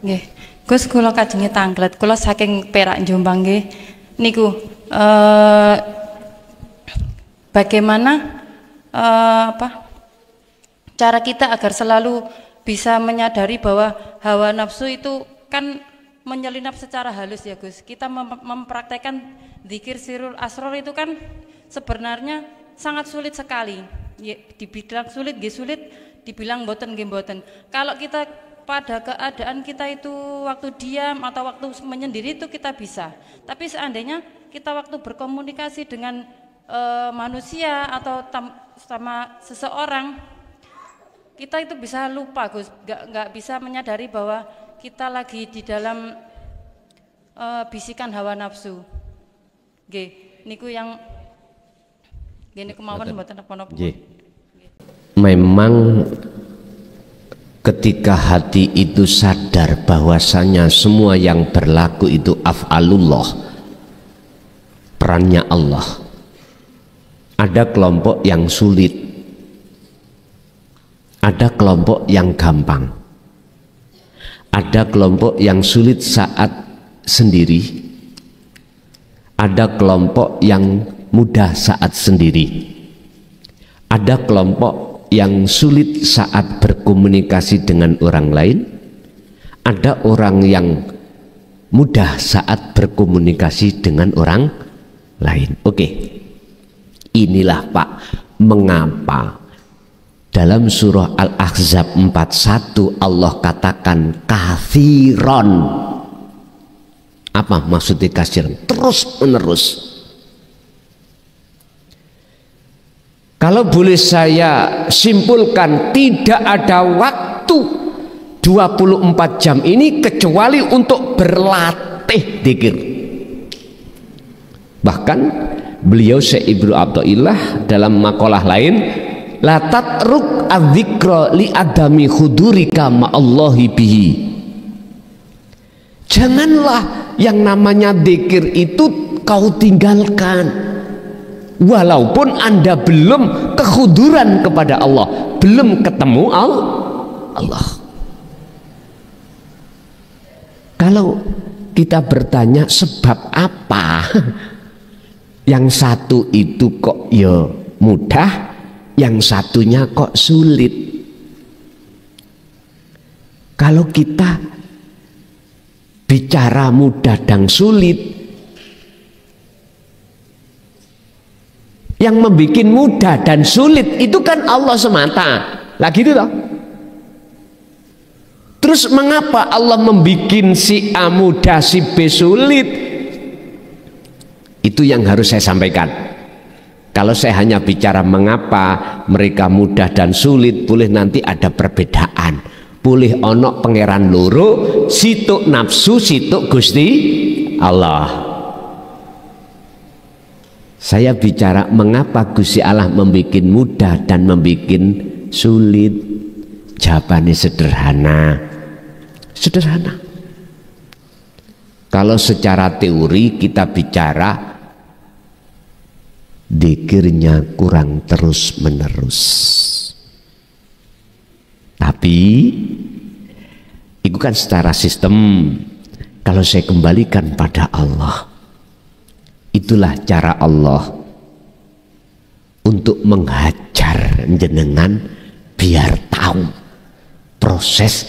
Nggih. Gus kula kajengi Tanglet, kula saking Perak Jombang nggih. Niku bagaimana cara kita agar selalu bisa menyadari bahwa hawa nafsu itu kan menyelinap secara halus ya Gus. Kita mempraktekkan zikir sirul asror itu kan sebenarnya sangat sulit sekali. Ya, dibilang sulit nggih sulit, dibilang mboten nggih mboten. Kalau kita pada keadaan kita itu waktu diam atau waktu menyendiri itu kita bisa. Tapi seandainya kita waktu berkomunikasi dengan manusia atau sama seseorang, kita itu bisa lupa Gus, nggak bisa menyadari bahwa kita lagi di dalam bisikan hawa nafsu. Nggih, niku yang gini kemauan mboten napa-napa. Memang ketika hati itu sadar bahwasanya semua yang berlaku itu af'alullah, perannya Allah. Ada kelompok yang sulit, ada kelompok yang gampang, ada kelompok yang sulit saat sendiri, ada kelompok yang mudah saat sendiri, ada kelompok yang sulit saat berkomunikasi dengan orang lain, ada orang yang mudah saat berkomunikasi dengan orang lain. Oke, inilah Pak mengapa dalam surah Al-Ahzab 41 Allah katakan kathiron. Apa maksudnya kathiron? Terus menerus. Kalau boleh saya simpulkan, tidak ada waktu 24 jam ini kecuali untuk berlatih dzikir. Bahkan beliau Syekh Ibnu Athaillah dalam makalah lain, la tatruk adzikra li adami hudurika ma'allahi bihi. Janganlah yang namanya dzikir itu kau tinggalkan walaupun Anda belum kehuduran kepada Allah, belum ketemu Allah. Kalau kita bertanya sebab apa yang satu itu kok ya mudah, yang satunya kok sulit? Kalau kita bicara mudah dan sulit, yang membuat mudah dan sulit itu kan Allah semata. Lagi itu toh. Terus mengapa Allah membuat si A mudah, si B sulit? Itu yang harus saya sampaikan. Kalau saya hanya bicara mengapa mereka mudah dan sulit, boleh nanti ada perbedaan. Boleh onok pangeran loro, situk nafsu, situk Gusti Allah. Saya bicara mengapa Gusti Allah membuat mudah dan membuat sulit. Jawabannya sederhana. Sederhana. Kalau secara teori kita bicara dzikirnya kurang terus menerus. Tapi itu kan secara sistem. Kalau saya kembalikan pada Allah, itulah cara Allah untuk menghajar jenengan biar tahu proses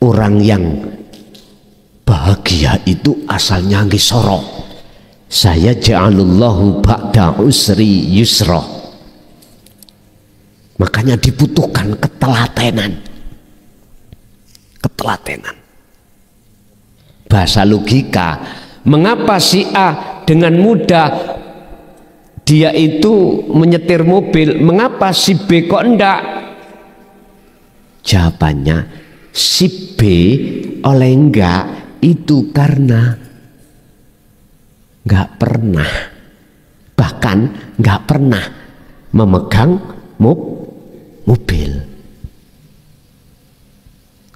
orang yang bahagia itu asalnya ngisoro. Saya ja'alullahu ba'da usri yusra. Makanya dibutuhkan ketelatenan. Ketelatenan. Bahasa logika, mengapa si A dengan mudah dia itu menyetir mobil, mengapa si B kok enggak? Jawabannya, si B oleh enggak itu karena enggak pernah, bahkan enggak pernah memegang mobil.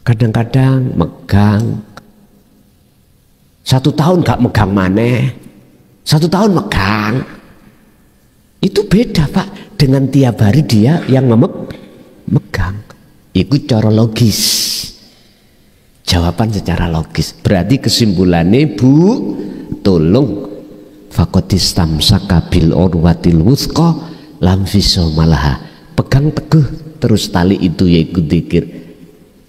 Kadang-kadang megang, 1 tahun enggak megang maneh, 1 tahun megang. Itu beda Pak dengan tiap hari dia yang megang. Itu cara logis. Jawaban secara logis. Berarti kesimpulannya, Bu, tolong faqadistamsaka bil urwatil wuthqa lam fisomalaha. Pegang teguh terus tali itu, yaitu dzikir.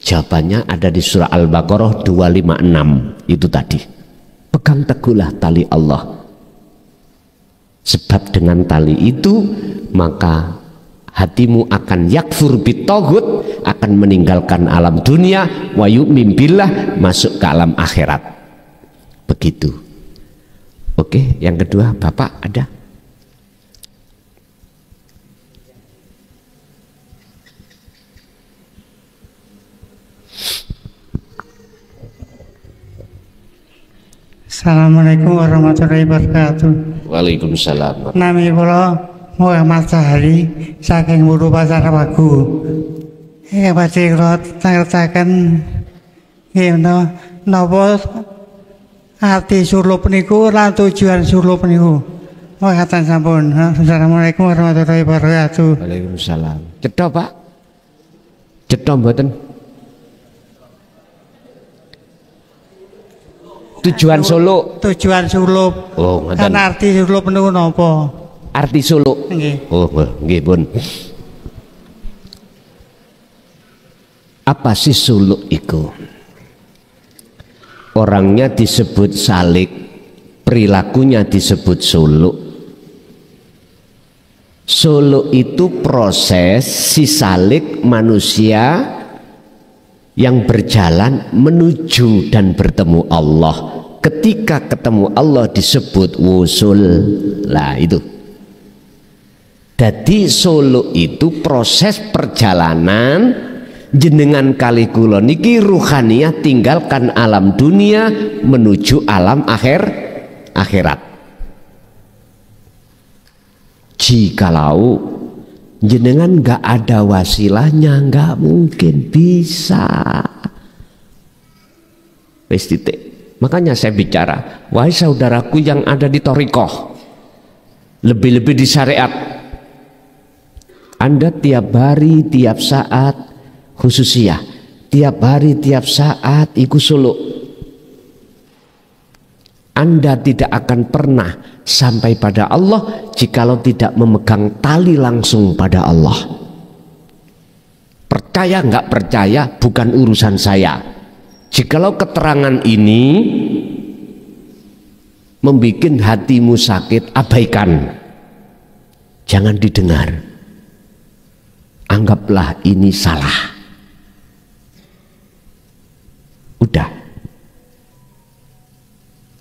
Jawabannya ada di surah Al-Baqarah 256 itu tadi. Pegang teguhlah tali Allah. Sebab dengan tali itu maka hatimu akan yakfur bitaghut, akan meninggalkan alam dunia, wa yu'min billah, masuk ke alam akhirat. Begitu. Oke, yang kedua Bapak ada? Assalamualaikum warahmatullahi wabarakatuh. Waalaikumsalam. Nami kula Muhammad Sahari saking Wuru Pasar Wagu. Badhe kula tangertaken nggih napa arti sulup niku lan tujuan sulup niku. Mekaten sampun. Assalamualaikum warahmatullahi wabarakatuh. Waalaikumsalam. Cetha Pak? Cetha mboten? Tujuan suluk. Tujuan sulup. Oh, kan arti sulup niku napa? Arti suluk. Nggih. Oh, nggih pun. Apa sih suluk itu? Orangnya disebut salik, perilakunya disebut suluk. Suluk itu proses si salik manusia yang berjalan menuju dan bertemu Allah. Ketika ketemu Allah disebut wusul. Lah itu. Jadi suluk itu proses perjalanan jenengan kali kula niki ruhaniyah tinggalkan alam dunia menuju alam akhirat. Jikalau jenengan nggak ada wasilahnya, nggak mungkin bisa. Wis titik. Makanya saya bicara, wahai saudaraku yang ada di thariqah, lebih-lebih di syariat, Anda tiap hari, tiap saat khususiyah, tiap hari, tiap saat ikut suluk. Anda tidak akan pernah sampai pada Allah jikalau tidak memegang tali langsung pada Allah. Percaya nggak percaya bukan urusan saya. Jikalau keterangan ini membuat hatimu sakit, abaikan, jangan didengar, anggaplah ini salah. Udah.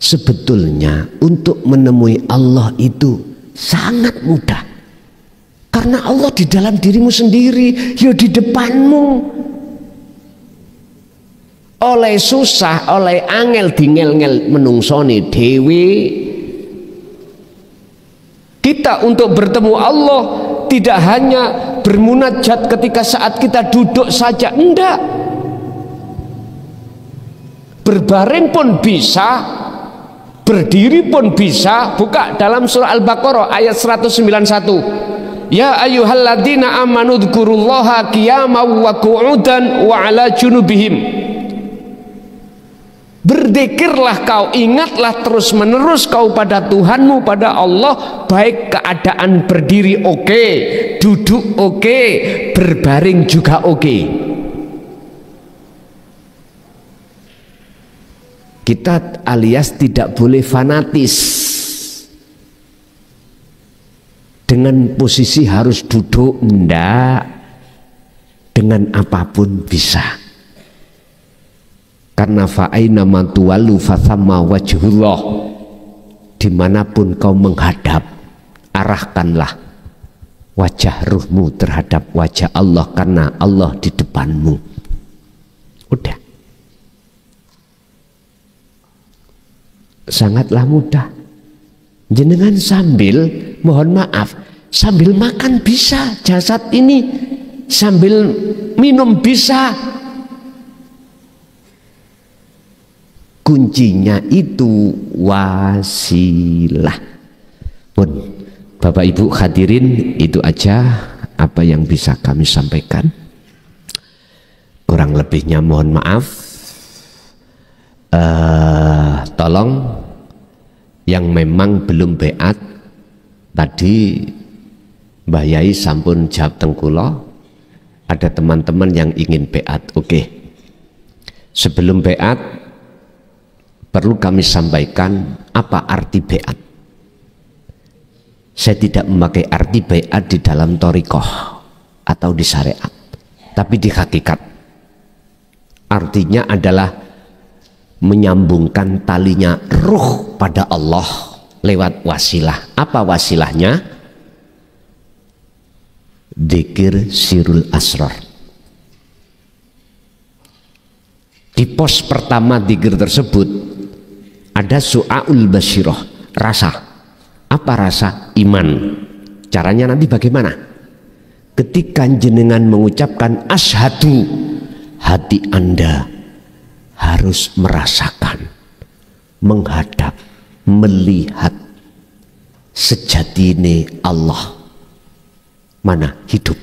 Sebetulnya untuk menemui Allah itu sangat mudah, karena Allah di dalam dirimu sendiri, ya di depanmu. Oleh susah, oleh angel dingel-ngel menungsoni dewi. Kita untuk bertemu Allah tidak hanya bermunajat ketika saat kita duduk saja, enggak. Berbaring pun bisa, berdiri pun bisa. Buka dalam surah Al-Baqarah ayat 191. Ya ayyuhalladzina amanu dzkurullaha qiyaman wa qu'udan wa 'ala junubihim. Berzikirlah kau, ingatlah terus menerus kau pada Tuhanmu, pada Allah, baik keadaan berdiri oke, duduk oke, berbaring juga oke. Kita alias tidak boleh fanatis dengan posisi harus duduk, enggak, dengan apapun bisa. Karena fa'aina man tuwallu fathamma wajhullah, dimanapun kau menghadap, arahkanlah wajah ruhmu terhadap wajah Allah, karena Allah di depanmu. Udah, sangatlah mudah. Jenengan sambil, mohon maaf, sambil makan bisa jasad ini, sambil minum bisa. Kuncinya itu wasilah. Pun Bapak Ibu hadirin, itu aja apa yang bisa kami sampaikan. Kurang lebihnya mohon maaf. Tolong yang memang belum beat tadi Mbah Yai sampun jawab tengkulo, ada teman-teman yang ingin beat. Oke. Sebelum beat perlu kami sampaikan apa arti beat. Saya tidak memakai arti beat di dalam thariqah atau di syariat, tapi di hakikat artinya adalah menyambungkan talinya ruh pada Allah lewat wasilah. Apa wasilahnya? Dzikir sirul asrar. Di pos pertama dzikir tersebut ada su'aul basyirah, rasa. Apa rasa? Iman. Caranya nanti bagaimana? Ketika jenengan mengucapkan asyhadu, hati Anda harus merasakan, menghadap, melihat sejatine Allah mana hidup.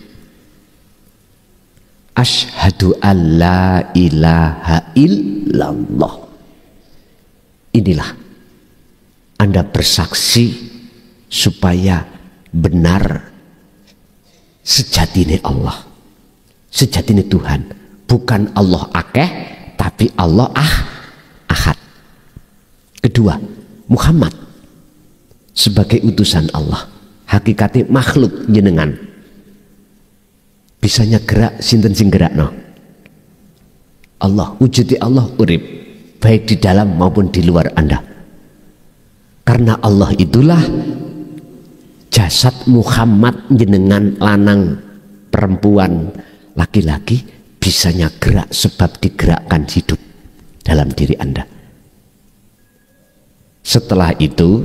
Asyhadu an la ilaha illallah. Inilah Anda bersaksi supaya benar sejatine Allah, sejatine Tuhan, bukan Allah akeh tapi Allah ahad. Kedua, Muhammad sebagai utusan Allah, hakikatnya makhluk jenengan. Bisanya gerak sinten sing gerakno? Allah, wujudi Allah urip baik di dalam maupun di luar Anda. Karena Allah itulah jasad Muhammad jenengan lanang perempuan laki-laki bisanya gerak sebab digerakkan hidup dalam diri Anda. Setelah itu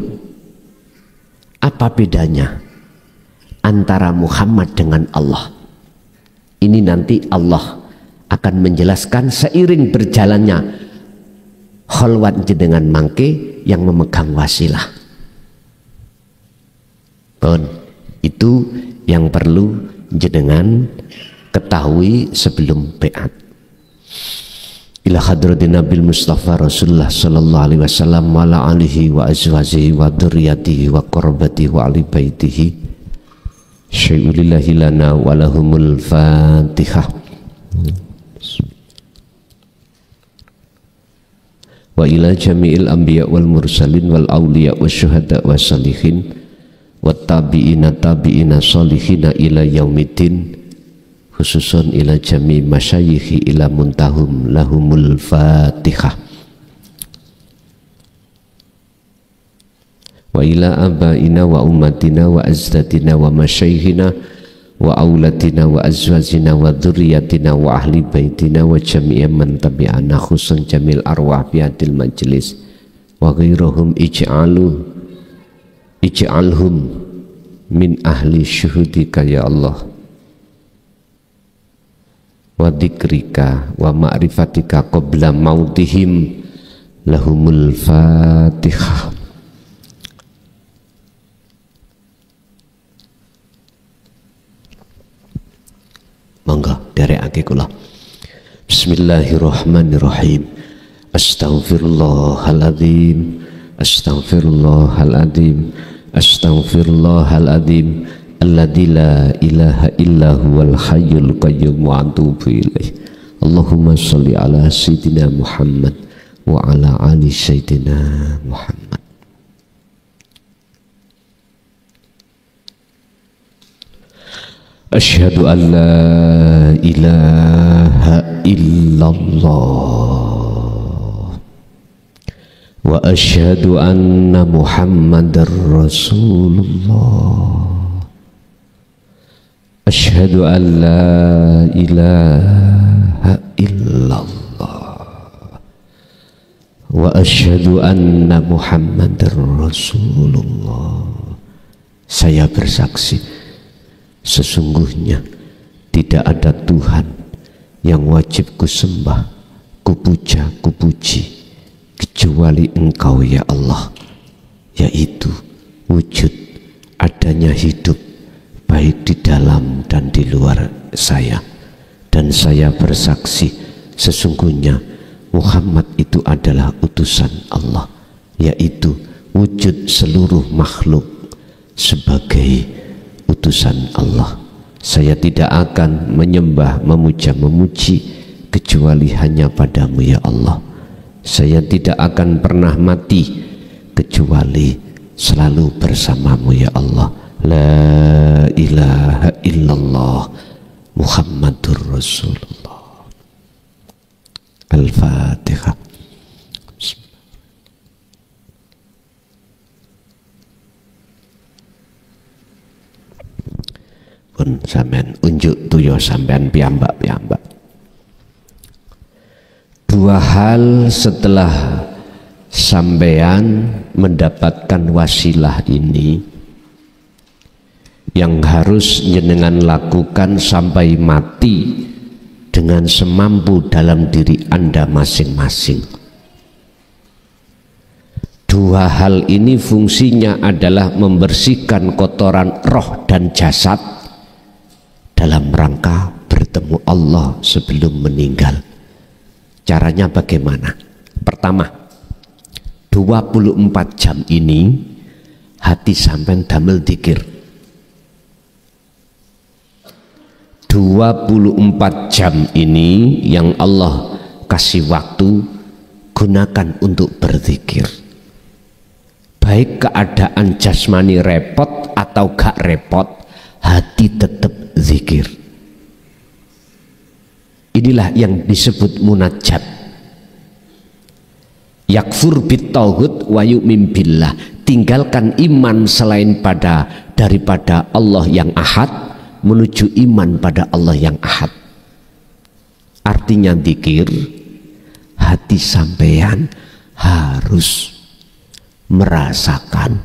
apa bedanya antara Muhammad dengan Allah? Ini nanti Allah akan menjelaskan seiring berjalannya kholwat jenengan mangke yang memegang wasilah. Bon, itu yang perlu jenengan ketahui sebelum beat. Ila hadratin Nabil Mustafa Rasulullah sallallahu alaihi wasallam wa ala alihi wa azwajihi wa dzurriyyatihi wa qurabatihi wa ali baitihi syai'ulillahi lana wa lahumul Fatihah. Wa ila jami'il anbiya wal mursalin wal awliya wasyuhada wassalihin wat tabi'ina tabi'ina salihina ila yaumiddin, khususun ila jami masyayikhi ila muntahum lahumul Fatihah. Wa ila abaina wa ummatina wa azdatina wa masyayikhina wa aulatina wa azwajina wa dzurriyyatina wa ahli baitina wa jami'a man tabi'ana khususan jamil arwah biadil majlis wa ghairuhum ij'alhum min ahli syuhudika ya Allah wa dzikrika wa ma'rifatika qabla mautihim lahumul Fatihah. Monggo derekake kula. Bismillahirrahmanirrahim. Astaghfirullahaladzim, astaghfirullahaladzim, astaghfirullahaladzim, alladzi la ilaha illa huwal hayyul qayyum wa atubu ilaih. Allahumma sholli ala sayyidina Muhammad wa ala ali sayyidina Muhammad. Asyhadu an la ilaha illallah wa asyhadu anna Muhammadar Rasulullah. Asyhadu an la ilaha illallah wa asyhadu anna Muhammadar Rasulullah. Saya bersaksi sesungguhnya tidak ada Tuhan yang wajib kusembah, kupuja, kupuji kecuali Engkau ya Allah, yaitu wujud adanya hidup baik di dalam dan di luar saya. Dan saya bersaksi sesungguhnya Muhammad itu adalah utusan Allah, yaitu wujud seluruh makhluk sebagai utusan Allah. Saya tidak akan menyembah, memuja, memuji kecuali hanya padamu ya Allah. Saya tidak akan pernah mati kecuali selalu bersamamu ya Allah. La ilaha illallah Muhammadur Rasulullah. Al-Fatihah. Pun sampean unjuk tuyo sampean piyambak-piyambak. Dua hal setelah sampean mendapatkan wasilah ini yang harus jenengan lakukan sampai mati dengan semampu dalam diri Anda masing-masing. Dua hal ini fungsinya adalah membersihkan kotoran roh dan jasad dalam rangka bertemu Allah sebelum meninggal. Caranya bagaimana? Pertama, 24 jam ini hati sampean damel dzikir. 24 jam ini yang Allah kasih waktu, gunakan untuk berzikir. Baik keadaan jasmani repot atau gak repot, hati tetap zikir. Inilah yang disebut munajat. Yakfur bittauhid wa yu'min billah. Tinggalkan iman selain daripada Allah yang ahad, menuju iman pada Allah yang ahad. Artinya zikir, hati sampean harus merasakan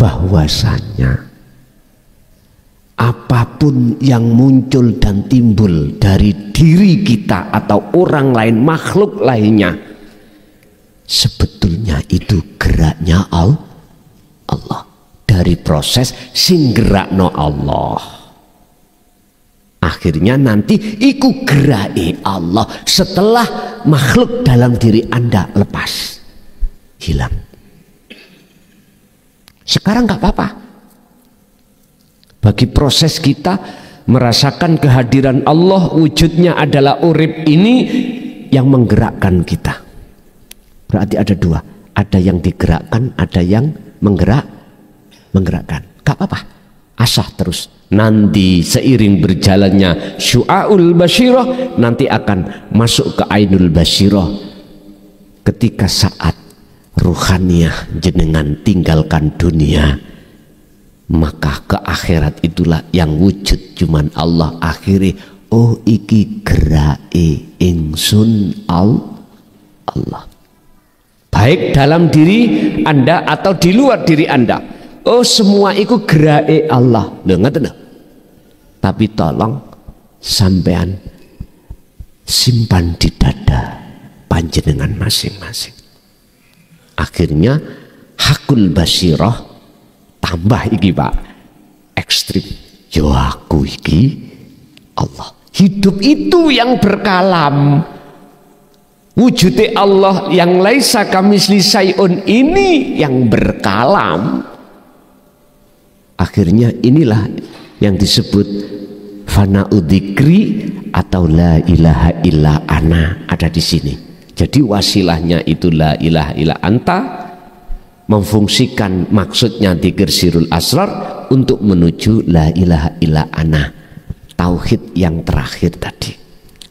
bahwasanya apapun yang muncul dan timbul dari diri kita atau orang lain, makhluk lainnya, sebetulnya itu geraknya Allah, dari proses sing gerakno Allah. Akhirnya nanti iku gerake Allah setelah makhluk dalam diri Anda lepas, hilang. Sekarang nggak apa-apa. Bagi proses kita merasakan kehadiran Allah, wujudnya adalah urip ini yang menggerakkan kita. Berarti ada dua, ada yang digerakkan, ada yang menggerakkan. Gak apa-apa, asah terus. Nanti seiring berjalannya syu'aul basyirah, nanti akan masuk ke ainul basyirah. Ketika saat ruhaniyah jenengan tinggalkan dunia, maka ke akhirat itulah yang wujud cuman Allah. Akhirnya oh iki gerake ingsun Allah, baik dalam diri Anda atau di luar diri Anda. Oh semua itu gerake Allah. Tapi tolong sampean simpan di dada panjenengan masing-masing. Akhirnya hakul basyirah tambah iki Pak, ekstrim. Yo aku iki Allah. Hidup itu yang berkalam. Wujudnya Allah yang laisa kamisli syai'un ini yang berkalam. Akhirnya inilah yang disebut fana'u dzikri atau la ilaha illa ana, ada di sini. Jadi wasilahnya itu la ilaha illa anta, memfungsikan maksudnya dzikir sirul asrar untuk menuju la ilaha illa ana, tauhid yang terakhir tadi.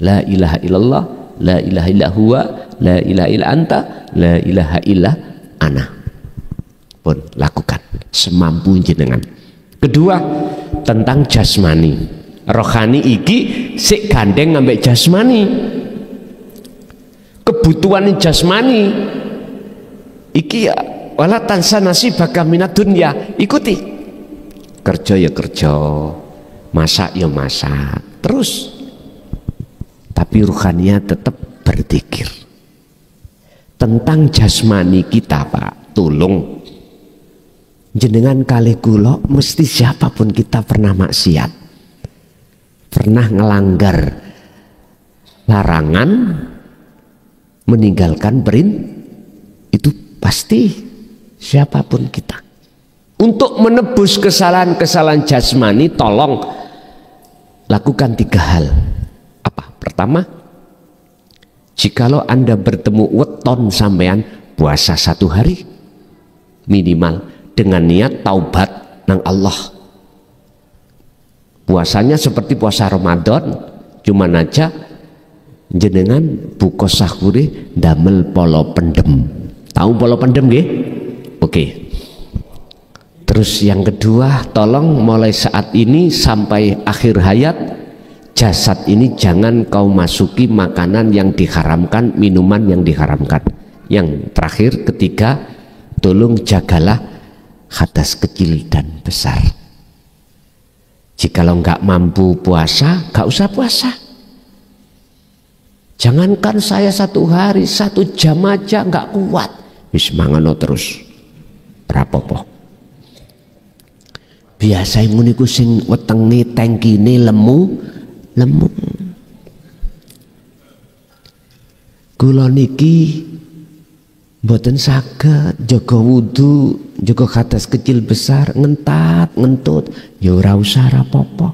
La ilaha illallah, la ilaha illa huwa, la ilaha illa anta, la ilaha illa ana. Pun lakukan semampu jenengan. Kedua, tentang jasmani. Rohani iki sik gandeng ngambek jasmani. Kebutuhan jasmani iki ya wala tansa nasibaka minad dunya, ikuti. Kerja ya kerja, masak ya masak, terus. Tapi ruhaninya tetap berzikir. Tentang jasmani kita Pak, tolong jenengan kali kula mesti siapapun kita pernah maksiat, pernah ngelanggar larangan, meninggalkan itu pasti siapapun kita. Untuk menebus kesalahan-kesalahan jasmani, tolong lakukan 3 hal. Apa? Pertama, jikalau Anda bertemu weton sampean, puasa 1 hari minimal dengan niat taubat nang Allah. Puasanya seperti puasa Ramadan, cuman aja jenengan buka sahuri damel polo pendem. Tahu polo pendem nggih? Oke. Terus yang kedua, tolong mulai saat ini sampai akhir hayat, jasad ini jangan kau masuki makanan yang diharamkan, minuman yang diharamkan. Yang terakhir, ketiga, tolong jagalah hadas kecil dan besar. Jikalau nggak mampu puasa, nggak usah puasa. Jangankan saya 1 hari, 1 jam aja nggak kuat, wis mangano terus rapopo. Biasa muni ku sing wetenge tangkine lemu. Kula niki mboten saged jaga wudu, jaga hadas kecil besar, ngentut, ya ora usah rapopo.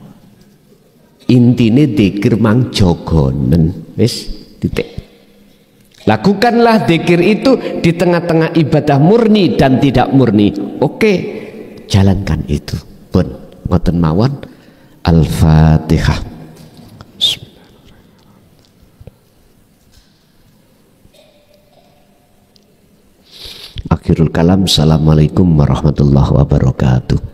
Intine dzikir mang jogonen, wis titik. Lakukanlah dzikir itu di tengah-tengah ibadah murni dan tidak murni. Oke, jalankan itu. Pun ngoten mawon. Al-Fatihah. Akhirul kalam. Assalamualaikum warahmatullahi wabarakatuh.